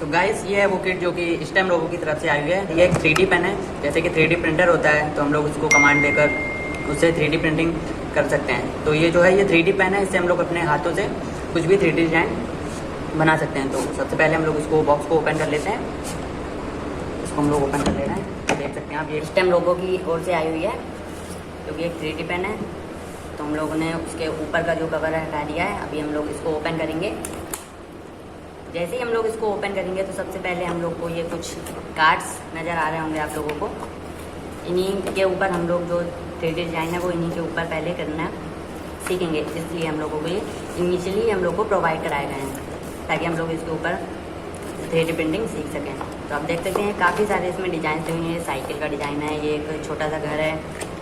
तो गाइस ये है वो किट जो कि स्टेम लोगों की तरफ से आई हुई है। ये एक 3D पेन है। जैसे कि 3D प्रिंटर होता है तो हम लोग उसको कमांड देकर उससे 3D प्रिंटिंग कर सकते हैं। तो ये जो है ये 3D पेन है, इससे हम लोग अपने हाथों से कुछ भी 3D डिज़ाइन बना सकते हैं। तो सबसे पहले हम लोग इसको बॉक्स को ओपन कर लेते हैं। इसको हम लोग ओपन कर ले रहे हैं। तो देख सकते हैं आप ये स्टेम लोगों की ओर से आई हुई है जो कि एक 3D पेन है। तो हम लोगों ने उसके ऊपर का जो कवर है हटा दिया है। अभी हम लोग इसको ओपन करेंगे। जैसे ही हम लोग इसको ओपन करेंगे तो सबसे पहले हम लोग को ये कुछ कार्ड्स नज़र आ रहे होंगे आप लोगों को। इन्हीं के ऊपर हम लोग जो 3D डिज़ाइन है वो इन्हीं के ऊपर पहले करना सीखेंगे, इसलिए हम लोगों को ये इनिशियली हम लोग को प्रोवाइड कराए गए हैं ताकि हम लोग इसके ऊपर 3D प्रिंटिंग सीख सकें। तो आप देख सकते हैं काफ़ी सारे इसमें डिज़ाइन दिए हुए हैं। साइकिल का डिज़ाइन है, ये एक छोटा सा घर है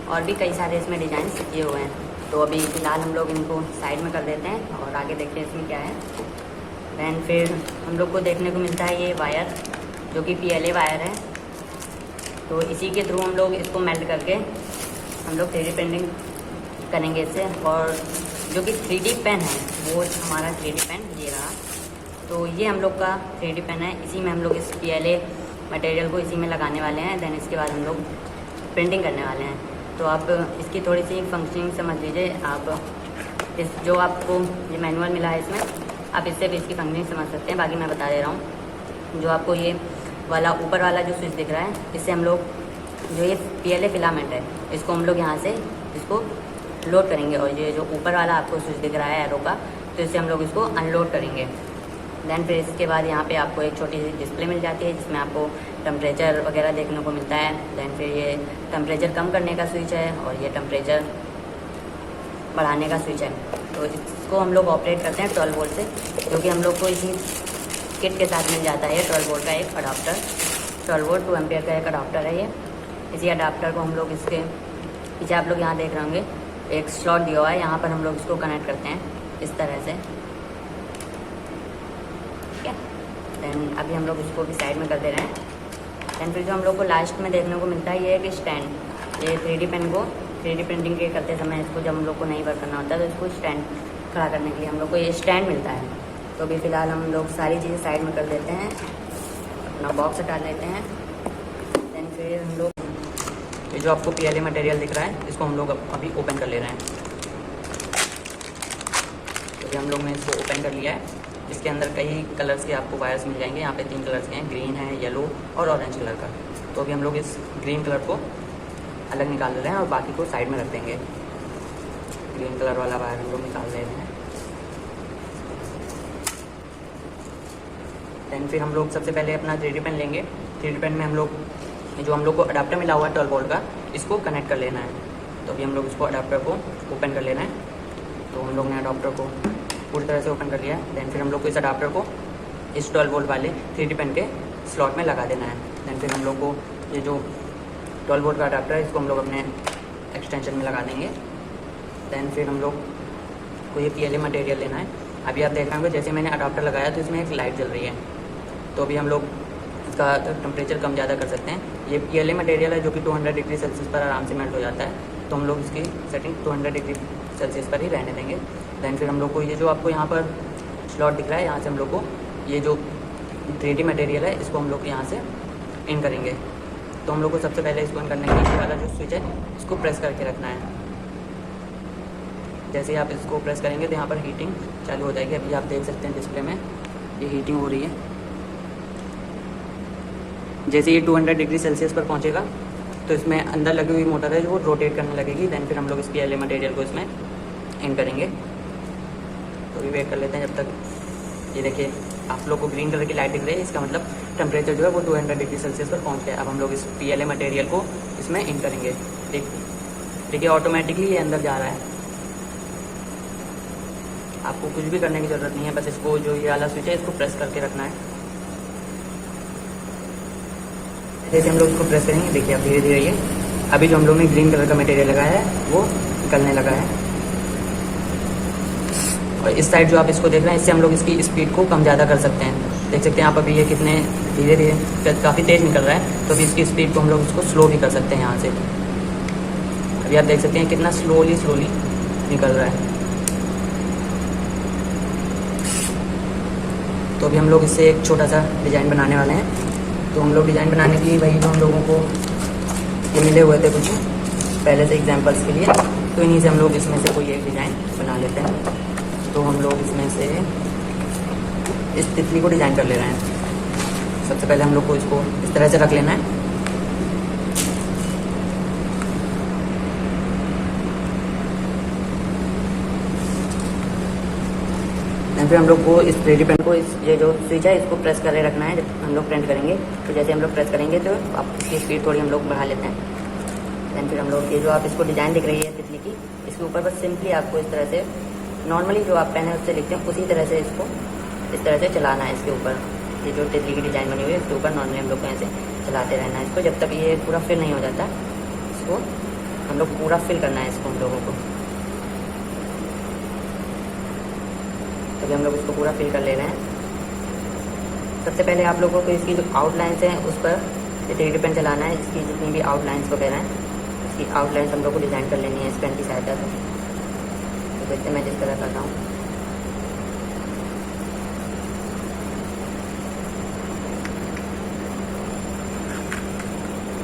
और भी कई सारे इसमें डिज़ाइन किए हुए हैं। तो अभी फ़िलहाल हम लोग इनको साइड में कर देते हैं और आगे देखते हैं इसमें क्या है। दैन फिर हम लोग को देखने को मिलता है ये वायर जो कि PLA वायर है। तो इसी के थ्रू हम लोग इसको मेल्ट करके हम लोग 3D प्रिंटिंग करेंगे इससे। और जो कि 3D पेन है वो हमारा 3D पेन ये रहा। तो ये हम लोग का 3D पेन है। इसी में हम लोग इस PLA मटेरियल को इसी में लगाने वाले हैं। दैन इसके बाद हम लोग प्रिंटिंग करने वाले हैं। तो आप इसकी थोड़ी सी फंक्शनिंग समझ लीजिए। आप इस जो आपको ये मैनुअल मिला है इसमें आप इससे भी इसकी फंक्शनिंग समझ सकते हैं। बाकी मैं बता दे रहा हूँ। जो आपको ये वाला ऊपर वाला जो स्विच दिख रहा है इससे हम लोग जो ये PLA फिलामेंट है इसको हम लोग यहाँ से इसको लोड करेंगे। और ये जो ऊपर वाला आपको स्विच दिख रहा है एरो का, तो इससे हम लोग इसको अनलोड करेंगे। दैन फिर इसके बाद यहाँ पे आपको एक छोटी सी डिस्प्ले मिल जाती है जिसमें आपको टेम्परेचर वगैरह देखने को मिलता है। दैन फिर ये टेम्परेचर कम करने का स्विच है और ये टेम्परेचर बढ़ाने का स्विच है। तो इसको हम लोग ऑपरेट करते हैं 12 वोल्ट से, जो कि हम लोग को इसी किट के साथ मिल जाता है। 12 वोल्ट का एक अडाप्टर, 12 वोल्ट 2 एम्पियर का एक अडाप्टर है ये। इसी अडाप्टर को हम लोग इसके पीछे आप लोग यहाँ देख रहे होंगे एक स्लॉट दिया हुआ है, यहाँ पर हम लोग इसको कनेक्ट करते हैं इस तरह से। ठीक है, दैन अभी हम लोग इसको भी साइड में कर दे रहे हैं। दैन फिर जो हम लोग को लास्ट में देखने को मिलता है ये एक स्टैंड। ये 3D पेन को 3D प्रिंटिंग के करते समय इसको जब हम लोग को नहीं वर्क करना होता है तो इसको स्टैंड खड़ा करने के लिए हम लोग को ये स्टैंड मिलता है। तो अभी फ़िलहाल हम लोग सारी चीज़ें साइड में कर देते हैं, अपना बॉक्स हटा लेते हैं। दैन फिर हम लोग ये जो आपको PLA मटेरियल दिख रहा है इसको हम लोग अभी ओपन कर ले रहे हैं। तो ये हम लोग ने इसको ओपन कर लिया है। इसके अंदर कई कलर्स के आपको वायर्स मिल जाएंगे। यहाँ पे 3 कलर्स के हैं, ग्रीन है, येलो और ऑरेंज कलर का। तो अभी हम लोग इस ग्रीन कलर को अलग निकाल ले रहे हैं और बाकी को साइड में रख देंगे। ग्रीन कलर वाला वायर हम लोग निकाल ले रहे हैं। दैन फिर हम लोग सबसे पहले अपना 3D पेन लेंगे। 3D पेन में हम लोग जो हम लोग को अडाप्टर मिला हुआ है 12 वोल्ट का, इसको कनेक्ट कर लेना है। तो अभी हम लोग इसको अडाप्टर को ओपन कर लेना है। तो हम लोग ने अडाप्टर को पूरी तरह से ओपन कर लिया है। दैन फिर हम लोग को इस अडाप्टर को इस 12 वोल्ट वाले 3D पेन के स्लॉट में लगा देना है। दैन फिर हम लोग को ये जो 12 वोल्ट का अडाप्टर है इसको हम लोग अपने एक्सटेंशन में लगा देंगे। दैन फिर हम लोग को ये PLA मटेरियल लेना है। अभी आप देख रहे होंगे जैसे मैंने अडाप्टर लगाया तो इसमें एक लाइट जल रही है। तो अभी हम लोग इसका टेम्परेचर कम ज़्यादा कर सकते हैं। ये PLA मटेरियल है जो कि 200 डिग्री सेल्सियस पर आराम से मेल्ट हो जाता है। तो हम लोग इसकी सेटिंग 200 डिग्री सेल्सियस पर ही रहने देंगे। दैन फिर हम लोग को ये जो आपको यहाँ पर स्लॉट दिख रहा है, यहाँ से हम लोग को ये जो 3D मटेरियल है इसको हम लोग यहाँ से इन करेंगे। तो हम लोग को सबसे पहले इसको इन करने के लिए वाला जो स्विच है इसको प्रेस करके रखना है। जैसे ही आप इसको प्रेस करेंगे तो यहाँ पर हीटिंग चालू हो जाएगी। अभी आप देख सकते हैं डिस्प्ले में ये हीटिंग हो रही है। जैसे ये 200 डिग्री सेल्सियस पर पहुँचेगा तो इसमें अंदर लगी हुई मोटर है जो वो रोटेट करने लगेगी। दैन फिर हम लोग इस PLA मटेरियल को इसमें इन करेंगे। तो अभी वेट कर लेते हैं जब तक। ये देखिए आप लोग को ग्रीन कलर की लाइट दिख रही है, इसका मतलब टेम्परेचर जो है वो 200 डिग्री सेल्सियस पर पहुंच गया। अब हम लोग इस PLA मटेरियल को इसमें इन करेंगे। देखिए ऑटोमेटिकली ये अंदर जा रहा है। आपको कुछ भी करने की ज़रूरत नहीं है, बस इसको जो ये वाला स्विच है इसको प्रेस करके रखना है। जैसे हम लोग इसको प्रेस करेंगे देखिए अब धीरे धीरे ये अभी जो हम लोग ने ग्रीन कलर का मटेरियल लगाया है वो निकलने लगा है। और इस साइड जो आप इसको देख रहे हैं इससे हम लोग इसकी स्पीड को कम ज़्यादा कर सकते हैं। देख सकते हैं आप अभी ये कितने धीरे धीरे काफ़ी तेज़ निकल रहा है। तो अभी इसकी स्पीड को हम लोग इसको स्लो भी कर सकते हैं यहाँ से। अभी आप देख सकते हैं कितना स्लोली निकल रहा है। तो अभी हम लोग इससे एक छोटा सा डिज़ाइन बनाने वाले हैं। तो हम लोग डिज़ाइन बनाने के लिए वही जो हम लोगों को ये मिले हुए थे कुछ पहले से एग्जांपल्स के लिए, तो इन्हीं से हम लोग इसमें से कोई एक डिज़ाइन बना लेते हैं। तो हम लोग इसमें से इस तितली को डिज़ाइन कर ले रहे हैं। सबसे पहले हम लोग को इसको इस तरह से रख लेना है। फिर हम लोग को इस 3D पेन को ये जो स्विच है इसको प्रेस करके रखना है। जब हम लोग प्रिंट करेंगे तो जैसे हम लोग प्रेस करेंगे तो आप इसकी स्पीड थोड़ी हम लोग बढ़ा लेते हैं। दैन फिर हम लोग ये जो आप इसको डिज़ाइन दिख रही है तितली की, इसके ऊपर बस सिंपली आपको इस तरह से नॉर्मली जो आप पेन है उससे लिखते हैं उसी तरह से इसको इस तरह से चलाना है। इसके ऊपर ये जो तितली की डिज़ाइन बनी हुई है इसके ऊपर नॉर्मली हम लोग को ऐसे चलाते रहना है इसको, जब तक ये पूरा फिल नहीं हो जाता। इसको हम लोग पूरा फिल करना है इसको हम लोगों को। तो हम लोग इसको पूरा फिल कर ले रहे हैं। सबसे पहले आप लोगों को इसकी जो आउटलाइंस हैं उस पर 3D पेन चलाना है। इसकी जितनी भी आउटलाइंस वगैरह हैं इसकी आउटलाइंस हम लोग को डिज़ाइन कर लेनी है इस पेन की सहायता से। तो देखते मैं जिस तरह करता हूँ।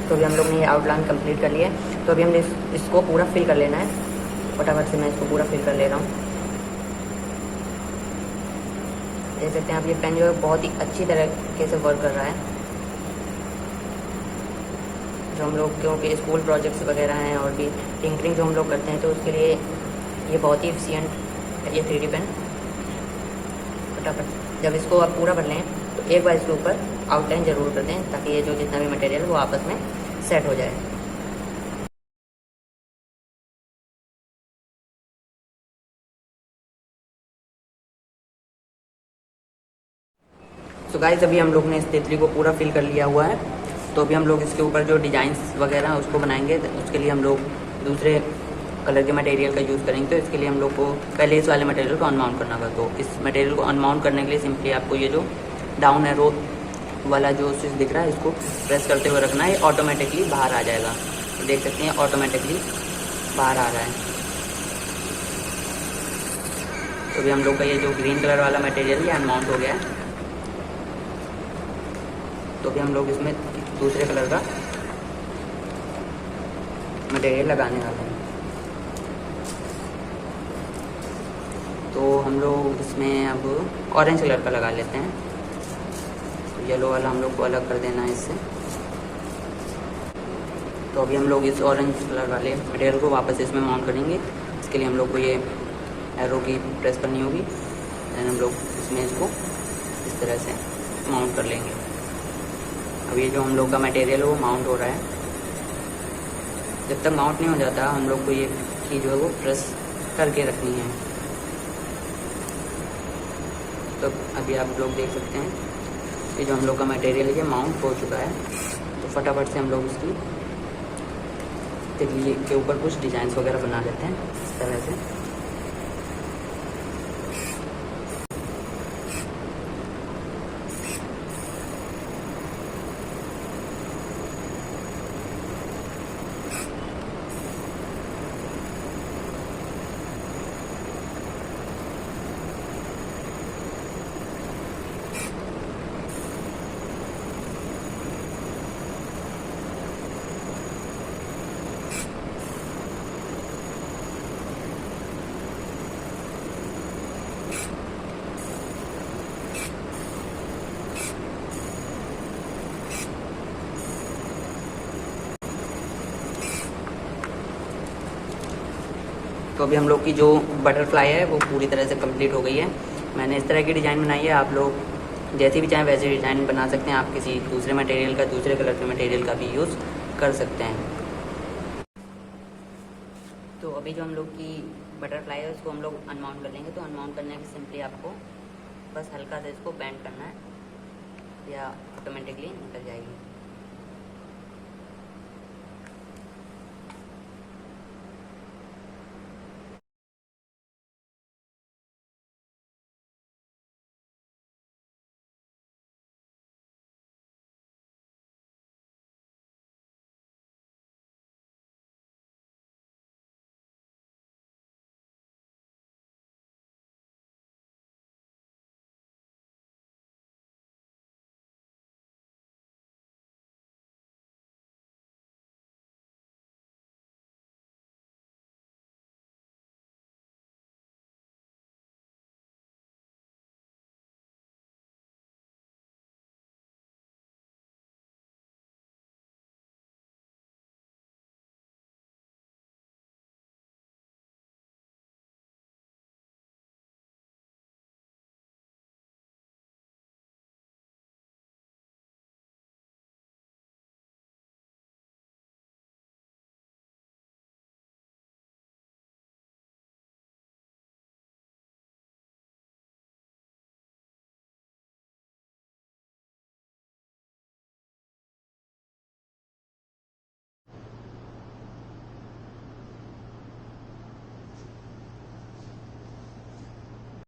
तो अभी हम लोग ने ये आउटलाइन कंप्लीट कर लिया है। तो अभी हमने इसको पूरा फिल कर लेना है। फटाफट से मैं इसको पूरा फिल कर ले रहा हूँ। देख सकते हैं आप ये पेन जो है बहुत ही अच्छी तरीके से वर्क कर रहा है। जो हम लोग क्योंकि स्कूल प्रोजेक्ट्स वगैरह हैं और भी टिंकरिंग जो हम लोग करते हैं तो उसके लिए ये बहुत ही एफिशिएंट है ये 3D पेन। फटाफट जब इसको आप पूरा कर लें तो एक बार इसके ऊपर आउटलाइन ज़रूर कर दें ताकि ये जो जितना भी मटेरियल है वो आपस में सेट हो जाए। तो गाइस अभी हम लोग ने इस तितली को पूरा फिल कर लिया हुआ है। तो अभी हम लोग इसके ऊपर जो डिज़ाइंस वगैरह हैं उसको बनाएंगे। उसके लिए हम लोग दूसरे कलर के मटेरियल का यूज़ करेंगे। तो इसके लिए हम लोग को पहले इस वाले मटेरियल को अनमाउंट करना होगा। तो इस मटेरियल को अनमाउंट करने के लिए सिंपली आपको ये जो डाउन एरो वाला जो स्विच दिख रहा है इसको प्रेस करते हुए रखना है। ऑटोमेटिकली बाहर आ जाएगा। तो देख सकते हैं ऑटोमेटिकली बाहर आ रहा है। तो अभी हम लोग का ये जो ग्रीन कलर वाला मटेरियल ये अनमाउंट हो गया है। तो अभी हम लोग इसमें दूसरे कलर का मटेरियल लगाने वाले हैं। तो हम लोग इसमें अब ऑरेंज कलर का लगा लेते हैं। तो येलो वाला हम लोग को अलग कर देना है इससे। तो अभी हम लोग इस ऑरेंज कलर वाले मटेरियल को वापस इसमें माउंट करेंगे। इसके लिए हम लोग को ये एरो की प्रेस करनी होगी। दैन हम लोग इसमें इसको इस तरह से माउंट कर लेंगे। अब ये जो हम लोग का मटेरियल है वो माउंट हो रहा है। जब तक माउंट नहीं हो जाता हम लोग को ये की जो है वो प्रेस करके रखनी है। तो अभी आप लोग देख सकते हैं ये जो हम लोग का मटेरियल है ये माउंट हो चुका है। तो फटाफट से हम लोग इसकी तितली के ऊपर कुछ डिज़ाइंस वगैरह बना लेते हैं इस तरह से। तो अभी हम लोग की जो बटरफ्लाई है वो पूरी तरह से कंप्लीट हो गई है। मैंने इस तरह की डिज़ाइन बनाई है। आप लोग जैसी भी चाहें वैसे डिज़ाइन बना सकते हैं। आप किसी दूसरे मटेरियल का दूसरे कलर के मटेरियल का भी यूज़ कर सकते हैं। तो अभी जो हम लोग की बटरफ्लाई है उसको हम लोग अनमाउंट कर लेंगे। तो अनमाउंट करने के सिंपली आपको बस हल्का से इसको बेंड करना है या ऑटोमेटिकली निकल जाएगी।